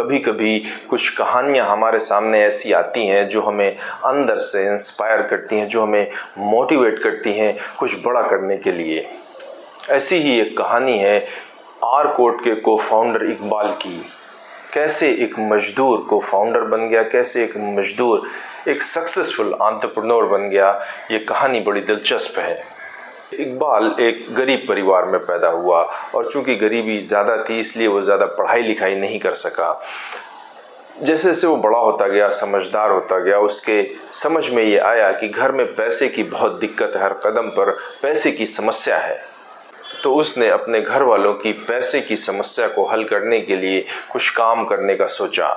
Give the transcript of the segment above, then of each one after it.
कभी कभी कुछ कहानियाँ हमारे सामने ऐसी आती हैं जो हमें अंदर से इंस्पायर करती हैं, जो हमें मोटिवेट करती हैं कुछ बड़ा करने के लिए। ऐसी ही एक कहानी है आर कोड के को फाउंडर इकबाल की। कैसे एक मजदूर को फाउंडर बन गया, कैसे एक मजदूर एक सक्सेसफुल एंटरप्रेन्योर बन गया, ये कहानी बड़ी दिलचस्प है। इकबाल एक गरीब परिवार में पैदा हुआ और चूंकि गरीबी ज़्यादा थी इसलिए वो ज़्यादा पढ़ाई लिखाई नहीं कर सका। जैसे जैसे वो बड़ा होता गया, समझदार होता गया, उसके समझ में ये आया कि घर में पैसे की बहुत दिक्कत है, हर कदम पर पैसे की समस्या है। तो उसने अपने घर वालों की पैसे की समस्या को हल करने के लिए कुछ काम करने का सोचा।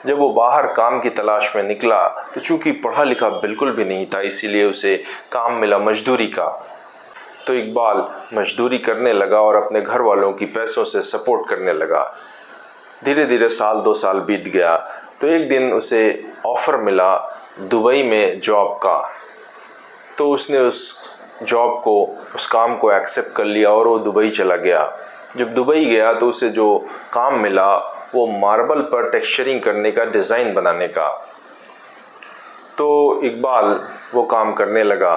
जब वो बाहर काम की तलाश में निकला तो चूंकि पढ़ा लिखा बिल्कुल भी नहीं था, इसीलिए उसे काम मिला मजदूरी का। तो इकबाल मजदूरी करने लगा और अपने घर वालों की पैसों से सपोर्ट करने लगा। धीरे धीरे साल 2 साल बीत गया तो एक दिन उसे ऑफ़र मिला दुबई में जॉब का। तो उसने उस जॉब को, उस काम को एक्सेप्ट कर लिया और वो दुबई चला गया। जब दुबई गया तो उसे जो काम मिला वो मार्बल पर टेक्सचरिंग करने का, डिज़ाइन बनाने का। तो इकबाल वो काम करने लगा।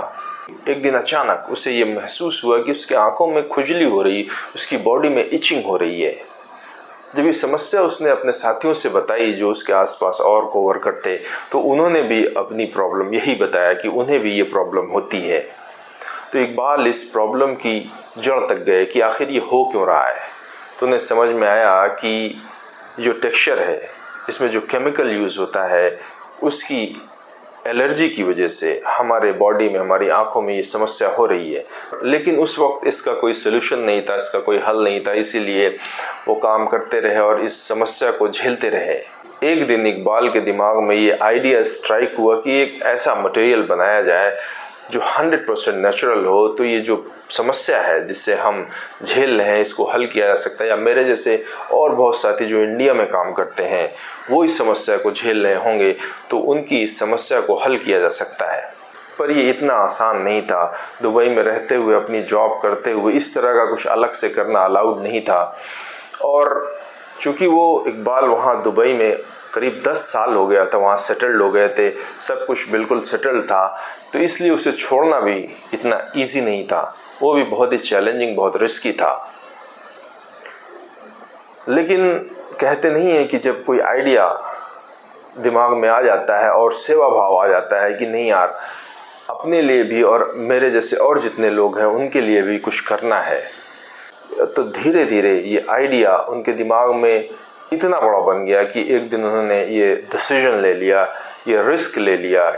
एक दिन अचानक उसे ये महसूस हुआ कि उसकी आंखों में खुजली हो रही, उसकी बॉडी में इचिंग हो रही है। जब ये समस्या उसने अपने साथियों से बताई जो उसके आसपास और कोवर्कर थे, तो उन्होंने भी अपनी प्रॉब्लम यही बताया कि उन्हें भी ये प्रॉब्लम होती है। तो इकबाल इस प्रॉब्लम की जड़ तक गए कि आखिर ये हो क्यों रहा है। तो उन्हें समझ में आया कि जो टेक्सचर है, इसमें जो केमिकल यूज़ होता है, उसकी एलर्जी की वजह से हमारे बॉडी में, हमारी आंखों में ये समस्या हो रही है। लेकिन उस वक्त इसका कोई सलूशन नहीं था, इसका कोई हल नहीं था, इसीलिए वो काम करते रहे और इस समस्या को झेलते रहे। एक दिन इकबाल के दिमाग में ये आइडिया स्ट्राइक हुआ कि एक ऐसा मटेरियल बनाया जाए जो 100% नेचुरल हो, तो ये जो समस्या है जिससे हम झेल रहे हैं, इसको हल किया जा सकता है। या मेरे जैसे और बहुत साथी जो इंडिया में काम करते हैं वो इस समस्या को झेल रहे होंगे, तो उनकी इस समस्या को हल किया जा सकता है। पर ये इतना आसान नहीं था। दुबई में रहते हुए, अपनी जॉब करते हुए इस तरह का कुछ अलग से करना अलाउड नहीं था। और चूँकि वो इकबाल वहाँ दुबई में करीब 10 साल हो गया था, वहाँ सेटल्ड हो गए थे, सब कुछ बिल्कुल सेटल्ड था, तो इसलिए उसे छोड़ना भी इतना इजी नहीं था। वो भी बहुत ही चैलेंजिंग, बहुत रिस्की था। लेकिन कहते नहीं है कि जब कोई आइडिया दिमाग में आ जाता है और सेवा भाव आ जाता है कि नहीं यार, अपने लिए भी और मेरे जैसे और जितने लोग हैं उनके लिए भी कुछ करना है, तो धीरे धीरे ये आइडिया उनके दिमाग में इतना बड़ा बन गया कि एक दिन उन्होंने ये डिसीजन ले लिया, ये रिस्क ले लिया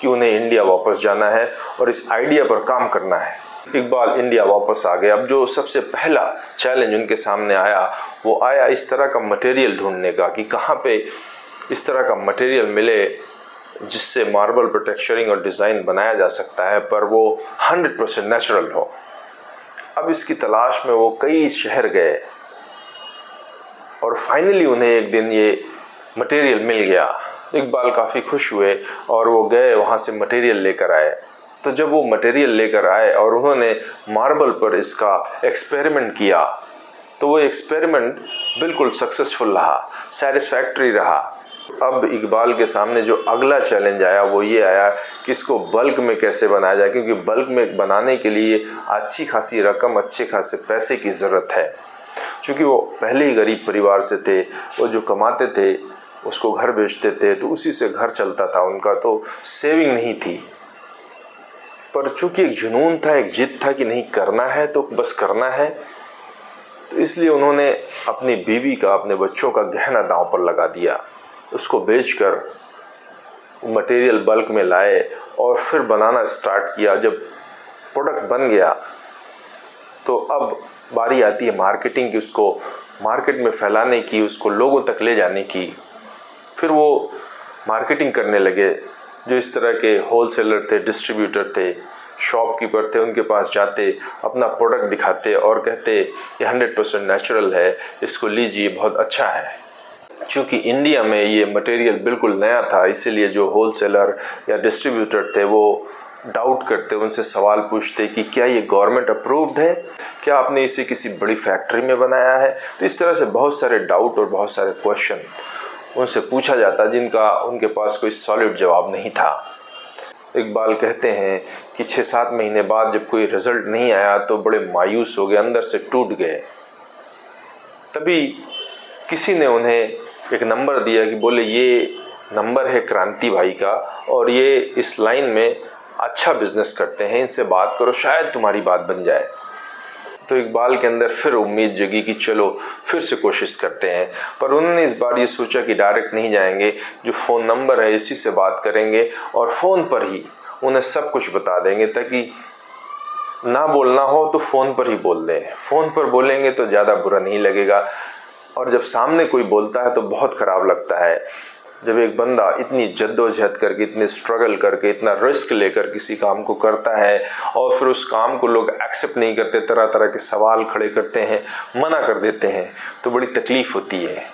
कि उन्हें इंडिया वापस जाना है और इस आइडिया पर काम करना है। इकबाल इंडिया वापस आ गए। अब जो सबसे पहला चैलेंज उनके सामने आया वो आया इस तरह का मटेरियल ढूंढने का कि कहाँ पे इस तरह का मटेरियल मिले जिससे मार्बल पर टेक्सचरिंग और डिज़ाइन बनाया जा सकता है, पर वो 100% नेचुरल हो। अब इसकी तलाश में वो कई शहर गए और फाइनली उन्हें एक दिन ये मटेरियल मिल गया। इकबाल काफ़ी खुश हुए और वो गए, वहाँ से मटेरियल लेकर आए। तो जब वो मटेरियल लेकर आए और उन्होंने मार्बल पर इसका एक्सपेरिमेंट किया, तो वो एक्सपेरिमेंट बिल्कुल सक्सेसफुल रहा, सैटिस्फैक्टरी रहा। अब इकबाल के सामने जो अगला चैलेंज आया वो ये आया कि इसको बल्क में कैसे बनाया जाए, क्योंकि बल्क में बनाने के लिए अच्छी खासी रकम, अच्छे खासे पैसे की ज़रूरत है। चूँकि वो पहले ही गरीब परिवार से थे, वो जो कमाते थे उसको घर बेचते थे, तो उसी से घर चलता था उनका, तो सेविंग नहीं थी। पर चूँकि एक जुनून था, एक जिद था कि नहीं करना है तो बस करना है, तो इसलिए उन्होंने अपनी बीवी का, अपने बच्चों का गहना दांव पर लगा दिया। उसको बेचकर मटेरियल बल्क में लाए और फिर बनाना स्टार्ट किया। जब प्रोडक्ट बन गया तो अब बारी आती है मार्केटिंग की, उसको मार्केट में फैलाने की, उसको लोगों तक ले जाने की। फिर वो मार्केटिंग करने लगे। जो इस तरह के होलसेलर थे, डिस्ट्रीब्यूटर थे, शॉपकीपर थे, उनके पास जाते, अपना प्रोडक्ट दिखाते और कहते ये 100% नेचुरल है, इसको लीजिए, बहुत अच्छा है। चूँकि इंडिया में ये मटेरियल बिल्कुल नया था, इसीलिए जो होलसेलर या डिस्ट्रीब्यूटर थे वो डाउट करते, उनसे सवाल पूछते कि क्या ये गवर्नमेंट अप्रूव्ड है, क्या आपने इसे किसी बड़ी फैक्ट्री में बनाया है। तो इस तरह से बहुत सारे डाउट और बहुत सारे क्वेश्चन उनसे पूछा जाता जिनका उनके पास कोई सॉलिड जवाब नहीं था। इकबाल कहते हैं कि 6-7 महीने बाद जब कोई रिजल्ट नहीं आया तो बड़े मायूस हो गए, अंदर से टूट गए। तभी किसी ने उन्हें एक नंबर दिया कि बोले ये नंबर है क्रांति भाई का और ये इस लाइन में अच्छा बिजनेस करते हैं, इनसे बात करो, शायद तुम्हारी बात बन जाए। तो इकबाल के अंदर फिर उम्मीद जगी कि चलो फिर से कोशिश करते हैं। पर उन्होंने इस बार ये सोचा कि डायरेक्ट नहीं जाएंगे, जो फ़ोन नंबर है इसी से बात करेंगे और फ़ोन पर ही उन्हें सब कुछ बता देंगे, ताकि ना बोलना हो तो फ़ोन पर ही बोल दें। फ़ोन पर बोलेंगे तो ज़्यादा बुरा नहीं लगेगा, और जब सामने कोई बोलता है तो बहुत ख़राब लगता है। जब एक बंदा इतनी जद्दोजहद करके, इतने स्ट्रगल करके, इतना रिस्क लेकर किसी काम को करता है और फिर उस काम को लोग एक्सेप्ट नहीं करते, तरह तरह के सवाल खड़े करते हैं, मना कर देते हैं, तो बड़ी तकलीफ़ होती है।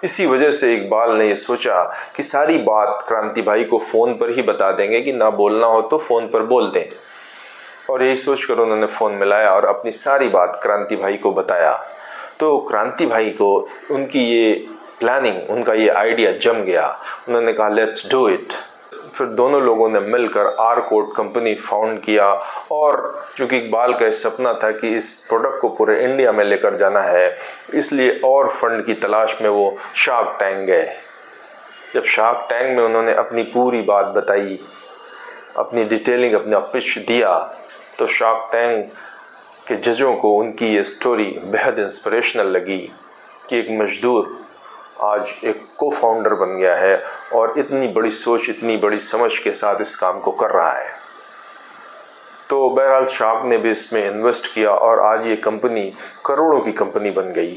इसी वजह से इकबाल ने ये सोचा कि सारी बात क्रांति भाई को फ़ोन पर ही बता देंगे, कि ना बोलना हो तो फ़ोन पर बोल दें। और यही सोचकर उन्होंने फ़ोन मिलाया और अपनी सारी बात क्रांति भाई को बताया। तो क्रांति भाई को उनकी ये प्लानिंग, उनका ये आइडिया जम गया। उन्होंने कहा लेट्स डू इट। फिर दोनों लोगों ने मिलकर आरकोट कंपनी फाउंड किया, और चूँकि इकबाल का सपना था कि इस प्रोडक्ट को पूरे इंडिया में लेकर जाना है, इसलिए और फंड की तलाश में वो शार्क टैंक गए। जब शार्क टैंक में उन्होंने अपनी पूरी बात बताई, अपनी डिटेलिंग, अपना पिच दिया, तो शार्क टैंक के जजों को उनकी ये स्टोरी बेहद इंस्पिरेशनल लगी कि एक मजदूर आज एक को फाउंडर बन गया है और इतनी बड़ी सोच, इतनी बड़ी समझ के साथ इस काम को कर रहा है। तो बहरहाल शार्क ने भी इसमें इन्वेस्ट किया और आज ये कंपनी करोड़ों की कंपनी बन गई।